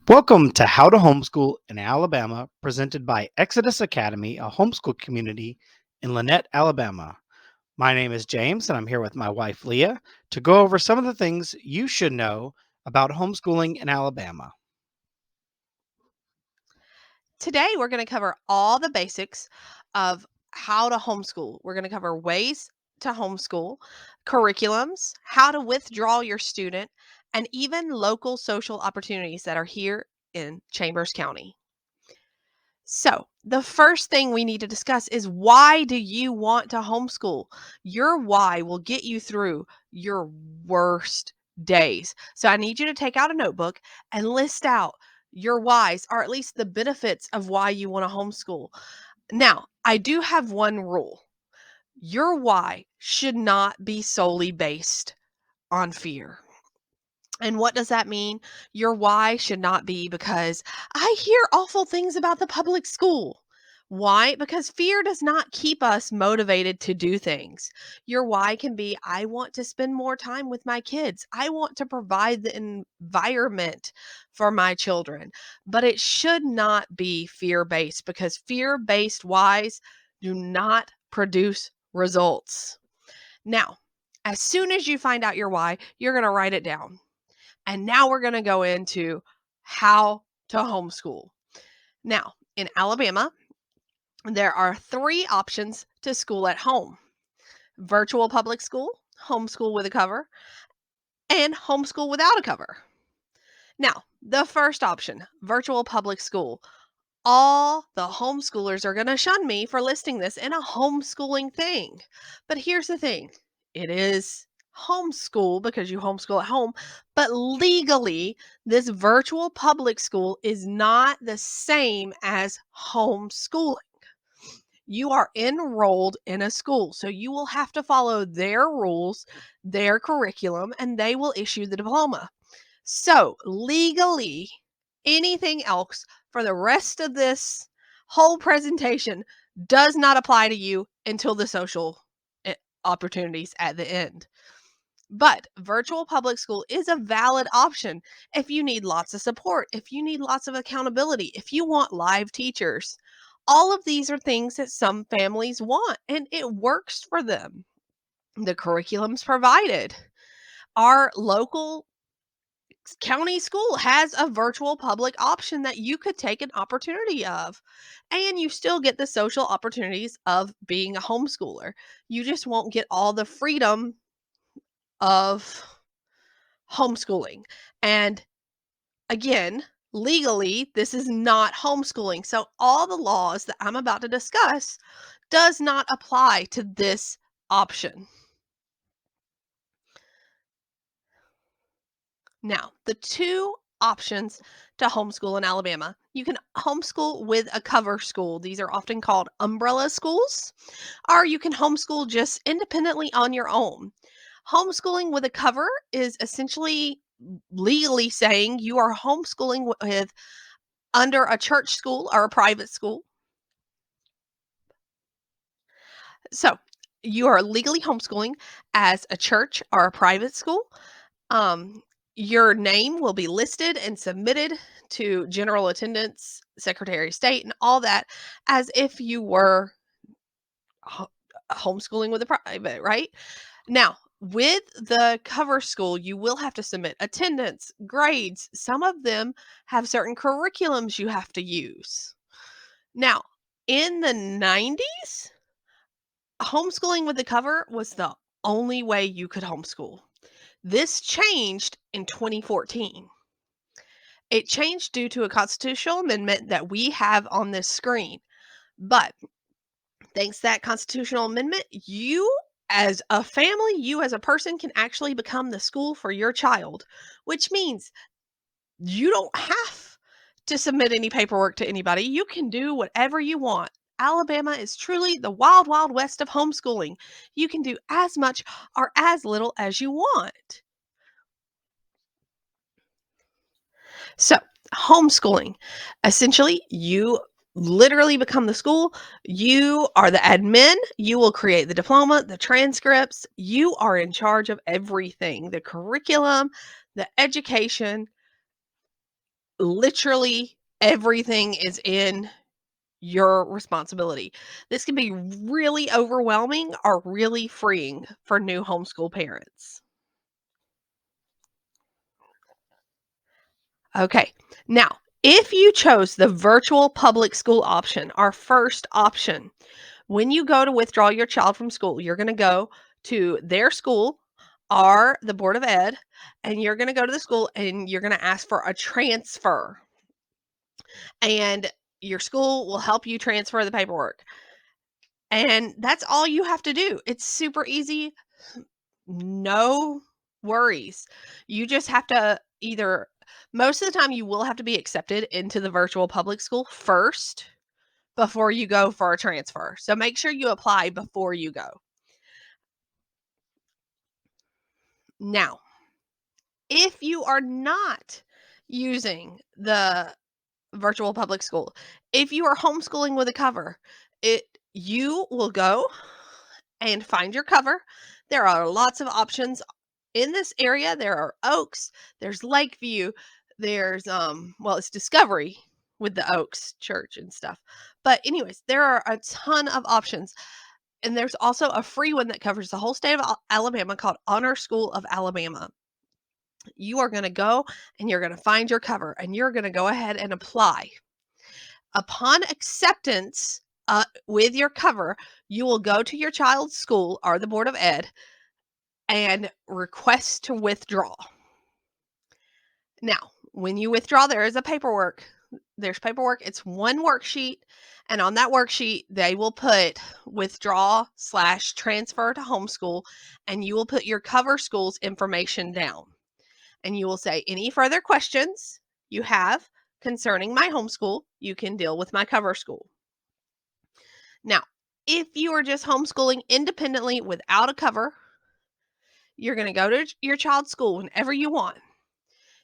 Welcome to How to Homeschool in Alabama, presented by Exodus Academy, a homeschool community in Lynette, Alabama. My name is James, and I'm here with my wife Leah to go over some of the things you should know about homeschooling in Alabama. Today, we're going to cover all the basics of how to homeschool. We're going to cover ways to homeschool, curriculums, how to withdraw your student, and even local social opportunities that are here in Chambers County. So, the first thing we need to discuss is why do you want to homeschool? Your why will get you through your worst days. So, I need you to take out a notebook and list out your whys, or at least the benefits of why you want to homeschool. Now, I do have one rule. Your why should not be solely based on fear. And what does that mean? Your why should not be because I hear awful things about the public school. Why? Because fear does not keep us motivated to do things. Your why can be I want to spend more time with my kids. I want to provide the environment for my children. But it should not be fear based because fear based whys do not produce results. Now, as soon as you find out your why, you're going to write it down. And now we're going to go into how to homeschool. Now, in Alabama, there are three options to school at home: virtual public school, homeschool with a cover, and homeschool without a cover. Now, the first option, virtual public school. All the homeschoolers are going to shun me for listing this in a homeschooling thing. But here's the thing, it is homeschool because you homeschool at home, but legally, this virtual public school is not the same as homeschooling. You are enrolled in a school, so you will have to follow their rules, their curriculum, and they will issue the diploma. So, legally, anything else for the rest of this whole presentation does not apply to you until the social opportunities at the end. But virtual public school is a valid option if you need lots of support, if you need lots of accountability, if you want live teachers. All of these are things that some families want, and it works for them. The curriculum's provided. Our local county school has a virtual public option that you could take an opportunity of, and you still get the social opportunities of being a homeschooler. You just won't get all the freedom of homeschooling. And again, legally, this is not homeschooling. So all the laws that I'm about to discuss does not apply to this option. Now, the two options to homeschool in Alabama: you can homeschool with a cover school. These are often called umbrella schools, or you can homeschool just independently on your own. Homeschooling with a cover is essentially legally saying you are homeschooling with under a church school or a private school. So, you are legally homeschooling as a church or a private school. Um, your name will be listed and submitted to general attendance, Secretary of State, and all that as if you were ho- homeschooling with a private, right? Now, with the cover school, you will have to submit attendance, grades. Some of them have certain curriculums you have to use. Now, in the 90s, homeschooling with the cover was the only way you could homeschool. This changed in 2014. It changed due to a constitutional amendment that we have on this screen. But thanks to that constitutional amendment, you as a family, you as a person can actually become the school for your child, which means you don't have to submit any paperwork to anybody. You can do whatever you want. Alabama is truly the wild, wild west of homeschooling. You can do as much or as little as you want. So, homeschooling, essentially, you literally become the school. You are the admin. You will create the diploma, the transcripts. You are in charge of everything: the curriculum, the education. literally everything is in your responsibility. This can be really overwhelming or really freeing for new homeschool parents. Okay. Now, if you chose the virtual public school option, our first option, when you go to withdraw your child from school, you're going to go to their school or the Board of Ed, and you're going to go to the school and you're going to ask for a transfer. And your school will help you transfer the paperwork. And that's all you have to do. It's super easy. No worries. You just have to either most of the time you will have to be accepted into the virtual public school first before you go for a transfer. So make sure you apply before you go. Now, if you are not using the virtual public school, if you are homeschooling with a cover, you will go and find your cover. There are lots of options in this area. There are Oaks, there's Lakeview, there's well, it's Discovery with the Oaks Church and stuff. But anyways, there are a ton of options. And there's also a free one that covers the whole state of Alabama called Honor School of Alabama. You are going to go and you're going to find your cover and you're going to go ahead and apply. Upon acceptance with your cover, you will go to your child's school or the Board of Ed and request to withdraw. Now, when you withdraw, there is a paperwork. There's paperwork. It's one worksheet. And on that worksheet, they will put withdraw/transfer to homeschool, and you will put your cover school's information down. And you will say, any further questions you have concerning my homeschool, you can deal with my cover school. Now, if you are just homeschooling independently without a cover, you're going to go to your child's school whenever you want.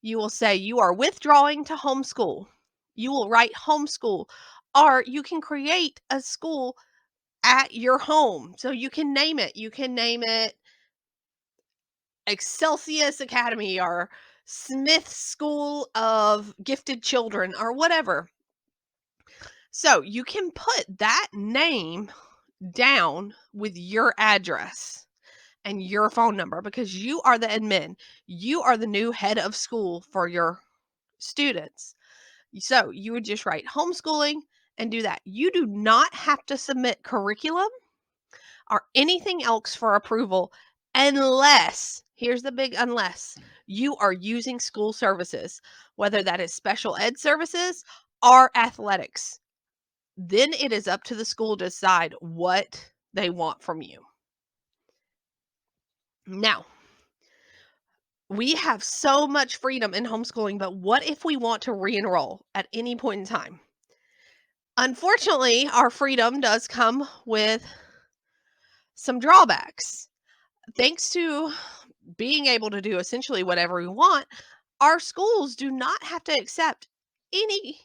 You will say you are withdrawing to homeschool. You will write homeschool, or you can create a school at your home. So you can name it. You can name it Excelsius Academy or Smith School of Gifted Children or whatever. So you can put that name down with your address and your phone number because you are the admin. You are the new head of school for your students. So you would just write homeschooling and do that. You do not have to submit curriculum or anything else for approval unless, here's the big unless, you are using school services, whether that is special ed services or athletics. Then it is up to the school to decide what they want from you. Now, we have so much freedom in homeschooling, but what if we want to re-enroll at any point in time? Unfortunately, our freedom does come with some drawbacks. Thanks to being able to do essentially whatever we want, our schools do not have to accept any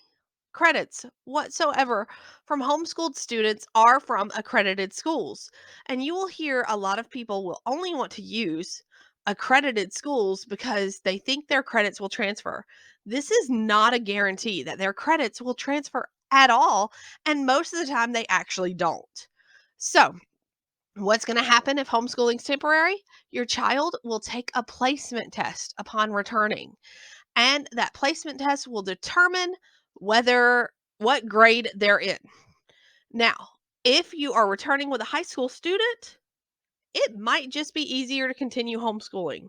credits whatsoever from homeschooled students or from accredited schools. And you will hear a lot of people will only want to use accredited schools because they think their credits will transfer. This is not a guarantee that their credits will transfer at all. And most of the time, they actually don't. So, what's going to happen if homeschooling is temporary? Your child will take a placement test upon returning, and that placement test will determine what grade they're in. Now, if you are returning with a high school student, it might just be easier to continue homeschooling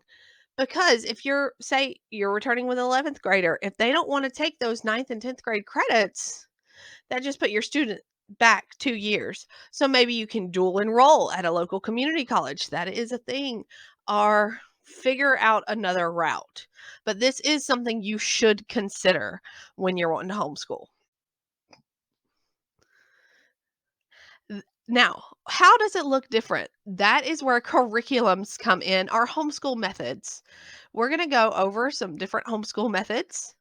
because if say you're returning with an 11th grader, if they don't want to take those 9th and 10th grade credits, that just put your student back 2 years. So maybe you can dual enroll at a local community college. That is a thing. Or figure out another route. But this is something you should consider when you're wanting to homeschool. Now, how does it look different? That is where curriculums come in, our homeschool methods. We're going to go over some different homeschool methods.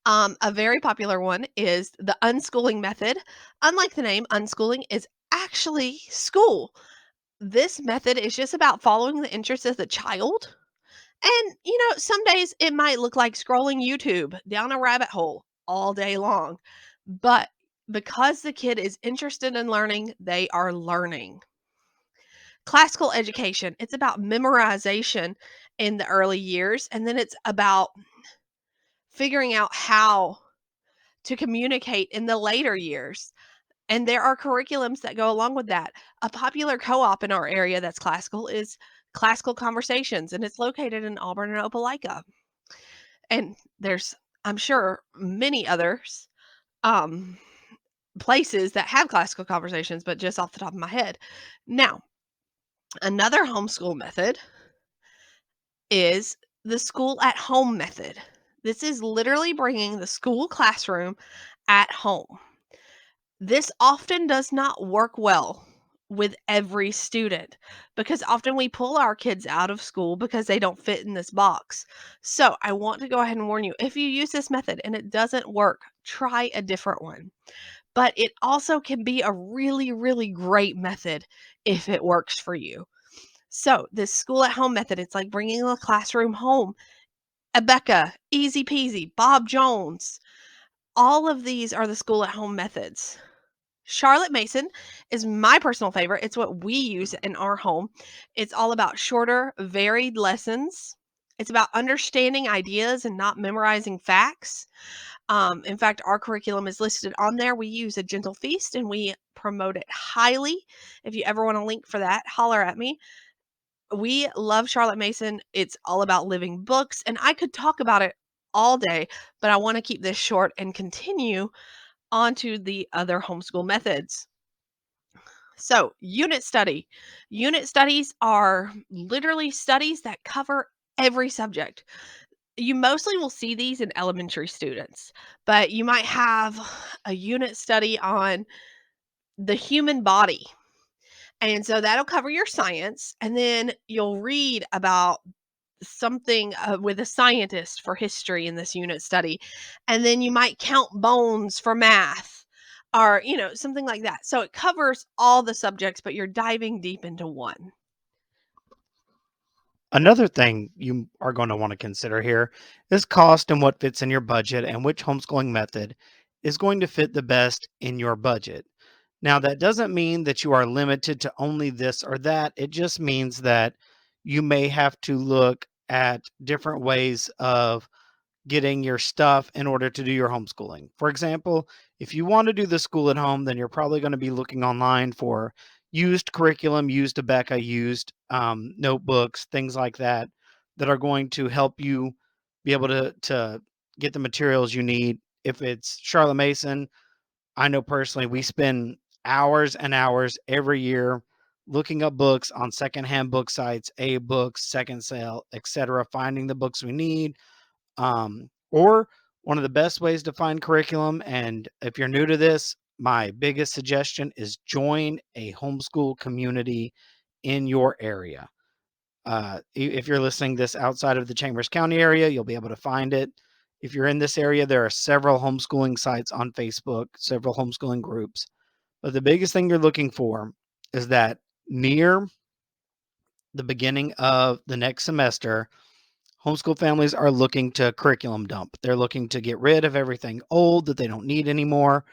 A very popular one is the unschooling method. Unlike the name, unschooling is actually school. This method is just about following the interests of the child And, some days it might look like scrolling YouTube down a rabbit hole all day long. But because the kid is interested in learning, they are learning. Classical education, it's about memorization in the early years, and then it's about figuring out how to communicate in the later years. And there are curriculums that go along with that. A popular co-op in our area that's classical is Classical Conversations, and it's located in Auburn and Opelika. And there's, I'm sure, many others um, places that have classical conversations, but just off the top of my head. Now, another homeschool method is the school at home method. This is literally bringing the school classroom at home. This often does not work well with every student because often we pull our kids out of school because they don't fit in this box. So, I want to go ahead and warn you, if you use this method and it doesn't work, try a different one. But it also can be a really, really great method if it works for you. So, this school at home method, it's like bringing the classroom home. Abeka, Easy Peasy, Bob Jones, all of these are the school at home methods. Charlotte Mason is my personal favorite. It's what we use in our home. It's all about shorter, varied lessons. It's about understanding ideas and not memorizing facts. In fact, our curriculum is listed on there. We use a gentle feast and we promote it highly. If you ever want a link for that, holler at me. We love Charlotte Mason. It's all about living books, and I could talk about it all day, but I want to keep this short and continue on to the other homeschool methods. So, unit study. Unit studies are literally studies that cover every subject. You mostly will see these in elementary students, but you might have a unit study on the human body. And so that'll cover your science, and then you'll read about something with a scientist for history in this unit study. And then you might count bones for math or, something like that. So it covers all the subjects, but you're diving deep into one. Another thing you are going to want to consider here is cost and what fits in your budget and which homeschooling method is going to fit the best in your budget. Now, that doesn't mean that you are limited to only this or that. It just means that you may have to look at different ways of getting your stuff in order to do your homeschooling. For example, if you want to do the school at home, then you're probably going to be looking online for used curriculum, used Abeka, used notebooks, things like that, that are going to help you be able to get the materials you need. If it's Charlotte Mason, I know personally we spend hours and hours every year looking up books on secondhand book sites, A books, second sale, etc., finding the books we need, or one of the best ways to find curriculum, and if you're new to this, my biggest suggestion is join a homeschool community in your area. If you're listening this outside of the Chambers County area, you'll be able to find it. If you're in this area, there are several homeschooling sites on Facebook, several homeschooling groups. But the biggest thing you're looking for is that near the beginning of the next semester, homeschool families are looking to curriculum dump. They're looking to get rid of everything old that they don't need anymore.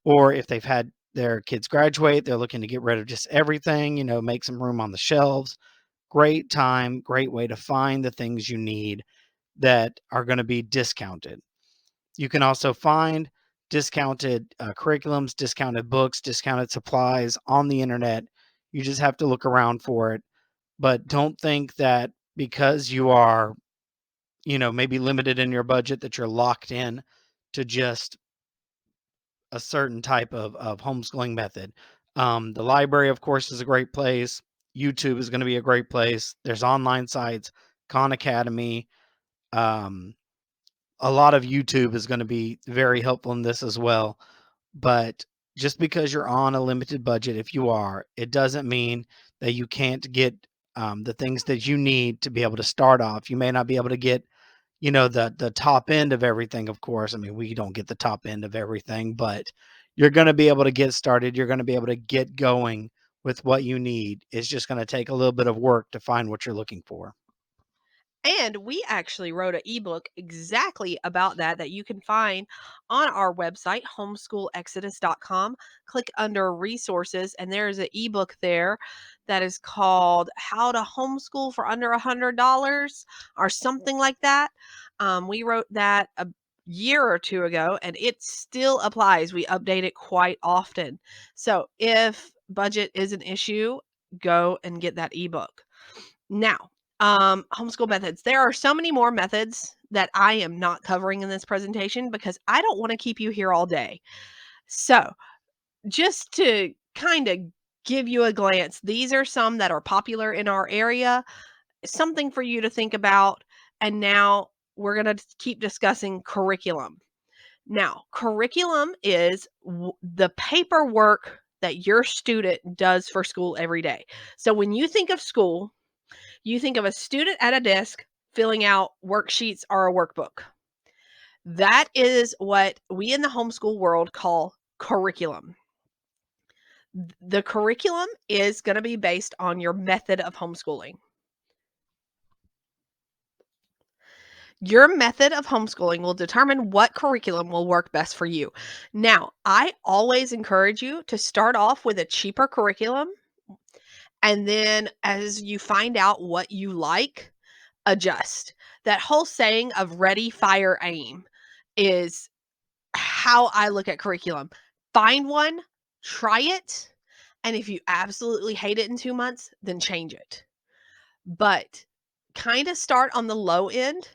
Or if they've had their kids graduate, they're looking to get rid of just everything, make some room on the shelves. Great time, great way to find the things you need that are going to be discounted. You can also find discounted curriculums, discounted books, discounted supplies on the internet. You just have to look around for it. But don't think that because you are maybe limited in your budget that you're locked in to just a certain type of homeschooling method. The library, of course, is a great place. YouTube is going to be a great place. There's online sites, Khan Academy. Um, a lot of YouTube is going to be very helpful in this as well. But just because you're on a limited budget, if you are, it doesn't mean that you can't get the things that you need to be able to start off. You may not be able to get the top end of everything, of course. I mean, we don't get the top end of everything, but you're going to be able to get started. You're going to be able to get going with what you need. It's just going to take a little bit of work to find what you're looking for. And we actually wrote an ebook exactly about that you can find on our website, homeschoolexodus.com. Click under resources, and there is an ebook there that is called How to Homeschool for Under $100 or something like that. We wrote that a year or two ago, and it still applies. We update it quite often. So if budget is an issue, go and get that ebook. Now, homeschool methods. There are so many more methods that I am not covering in this presentation because I don't want to keep you here all day. So, just to kind of give you a glance, these are some that are popular in our area, something for you to think about. And now we're going to keep discussing curriculum. Now, curriculum is the paperwork that your student does for school every day. So, when you think of school, you think of a student at a desk filling out worksheets or a workbook. That is what we in the homeschool world call curriculum. The curriculum is going to be based on your method of homeschooling. Your method of homeschooling will determine what curriculum will work best for you. Now, I always encourage you to start off with a cheaper curriculum. And then as you find out what you like, adjust. That whole saying of ready, fire, aim is how I look at curriculum. Find one, try it, and if you absolutely hate it in 2 months, then change it. But kind of start on the low end,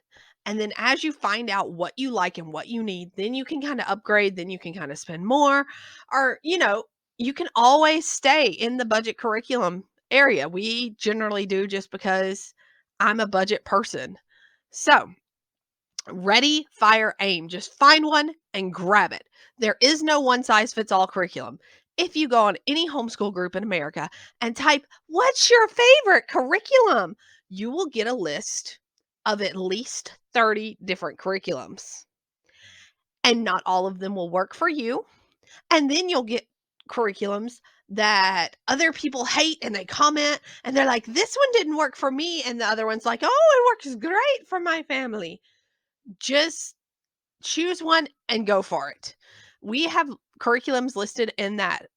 and then as you find out what you like and what you need, then you can kind of upgrade, then you can kind of spend more, or you can always stay in the budget curriculum area. We generally do just because I'm a budget person. So, ready, fire, aim. Just find one and grab it. There is no one size fits all curriculum. If you go on any homeschool group in America and type, "What's your favorite curriculum?" you will get a list of at least 30 different curriculums. And not all of them will work for you. And then you'll get curriculums that other people hate and they comment and they're like, "This one didn't work for me." And the other one's like, "Oh, it works great for my family." Just choose one and go for it. We have curriculums listed in that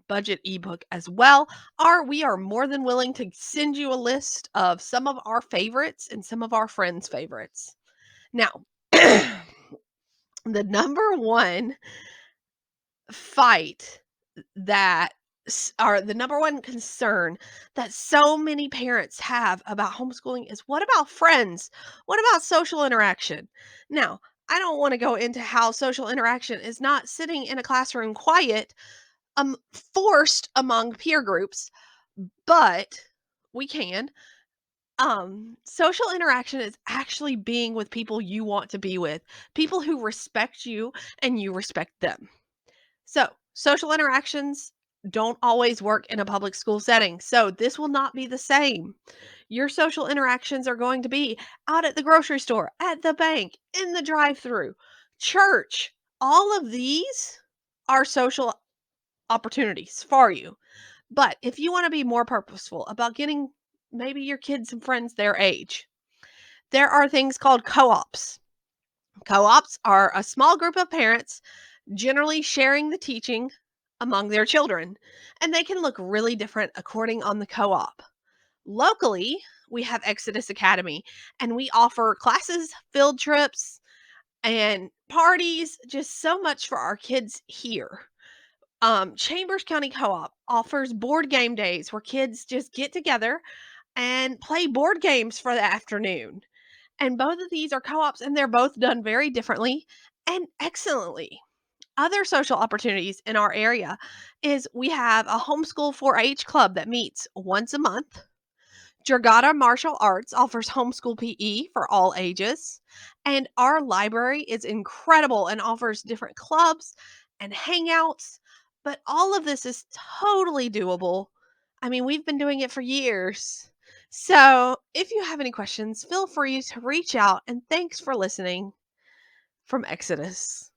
budget ebook as well. Or we are more than willing to send you a list of some of our favorites and some of our friends' favorites. Now, the number one fight that or the number one concern that so many parents have about homeschooling is, what about friends? What about social interaction? Now, I don't want to go into how social interaction is not sitting in a classroom quiet, forced among peer groups, but we can. Social interaction is actually being with people you want to be with, people who respect you and you respect them. So, social interactions don't always work in a public school setting. So, this will not be the same. Your social interactions are going to be out at the grocery store, at the bank, in the drive through, church. All of these are social opportunities for you. But if you want to be more purposeful about getting maybe your kids and friends their age, there are things called co ops. Co ops are a small group of parents generally sharing the teaching among their children, and they can look really different according on the co-op. Locally, we have Exodus Academy, and we offer classes, field trips, and parties, just so much for our kids here. Chambers County Co-op offers board game days where kids just get together and play board games for the afternoon. And both of these are co-ops, and they're both done very differently and excellently. Other social opportunities in our area is we have a homeschool 4-H club that meets once a month. Jurgada Martial Arts offers homeschool PE for all ages. And our library is incredible and offers different clubs and hangouts. But all of this is totally doable. I mean, we've been doing it for years. So if you have any questions, feel free to reach out. And thanks for listening from Exodus.